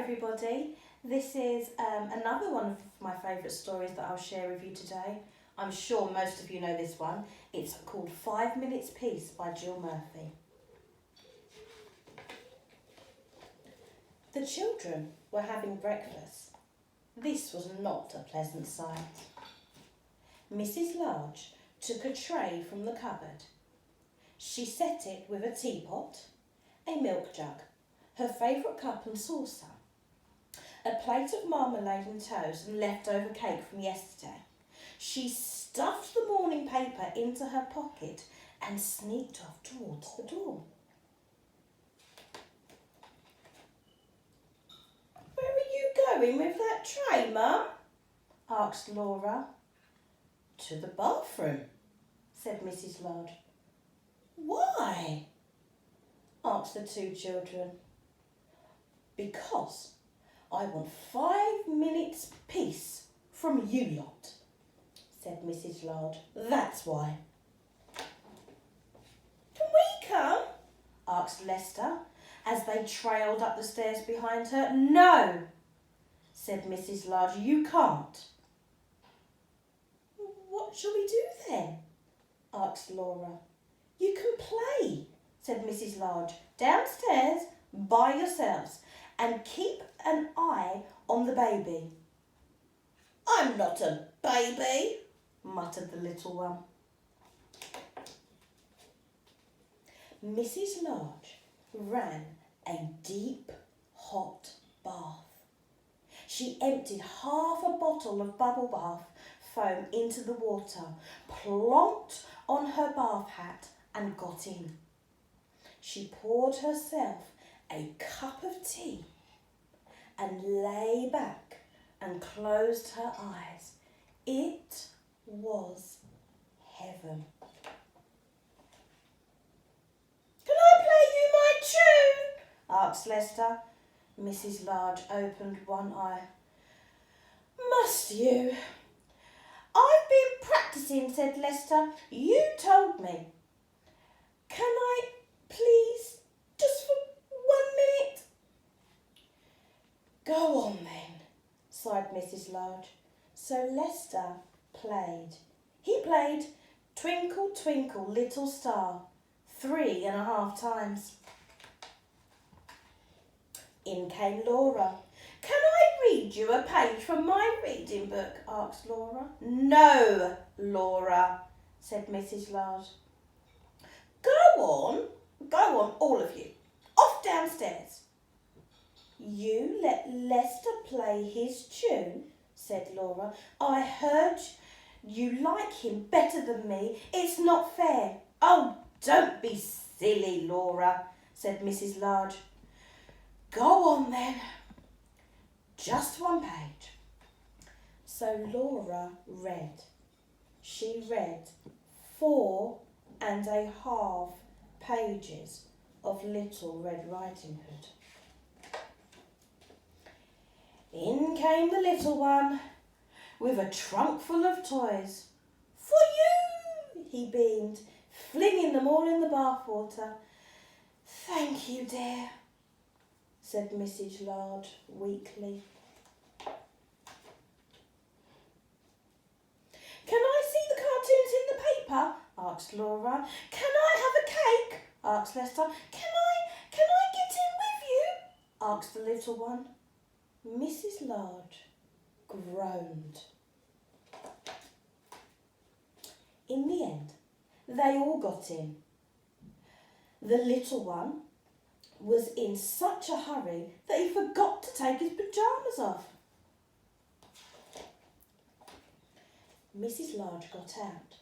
everybody. This is another one of my favourite stories that I'll share with you today. I'm sure most of you know this one. It's called 5 Minutes Peace by Jill Murphy. The children were having breakfast. This was not a pleasant sight. Mrs. Large took a tray from the cupboard. She set it with a teapot, a milk jug, her favourite cup and saucer, a plate of marmalade and toast and leftover cake from yesterday. She stuffed the morning paper into her pocket and sneaked off towards the door. "Where are you going with that tray, Mum?" asked Laura. "To the bathroom," said Mrs. Large. "Why?" asked the two children. "Because I want 5 minutes peace from you lot," said Mrs. Large. "That's why." "Can we come?" asked Lester as they trailed up the stairs behind her. "No," said Mrs. Large, "you can't." "What shall we do then?" asked Laura. "You can play," said Mrs. Large, "downstairs by yourselves and keep an eye on the baby." "I'm not a baby," muttered the little one. Mrs. Large ran a deep, hot bath. She emptied half a bottle of bubble bath foam into the water, plonked on her bath hat and got in. She poured herself a cup of tea and lay back and closed her eyes. It was heaven. "Can I play you my tune?" asked Lester. Mrs. Large opened one eye. "Must you?" "I've been practising," said Lester. "You told me." "Can I please, just for 1 minute?" "Go on then," sighed Mrs. Large. So Lester played. He played Twinkle, Twinkle, Little Star 3.5 times. In came Laura. "Can I read you a page from my reading book?" asked Laura. "No, Laura," said Mrs. Large. Go on, all of you. Off downstairs." "You let Lester play his tune," said Laura. "I heard you like him better than me. It's not fair." "Oh, don't be silly, Laura," said Mrs. Large. "Go on then. Just 1 page." So Laura read. She read 4.5 pages of Little Red Riding Hood. In came the little one with a trunk full of toys. "For you," he beamed, flinging them all in the bathwater. "Thank you, dear," said Mrs. Large weakly. "Can I see the cartoons in the paper?" asked Laura. "Can I have a cake?" asked Lester. Can I get in with you?" asked the little one. Mrs. Large groaned. In the end, they all got in. The little one was in such a hurry that he forgot to take his pyjamas off. Mrs. Large got out.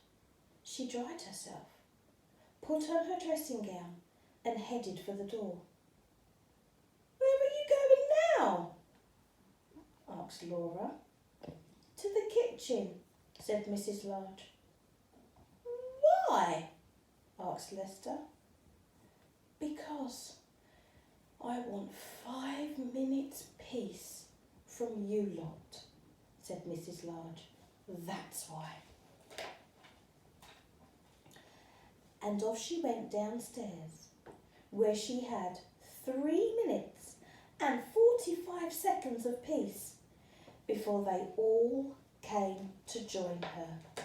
She dried herself, put on her dressing gown and headed for the door. "Where are you going now?" asked Laura. "To the kitchen," said Mrs. Large. "Why?" asked Lester. "Because I want 5 minutes peace from you lot," said Mrs. Large. "That's why." And off she went downstairs, where she had 3 minutes and 45 5 seconds of peace before they all came to join her.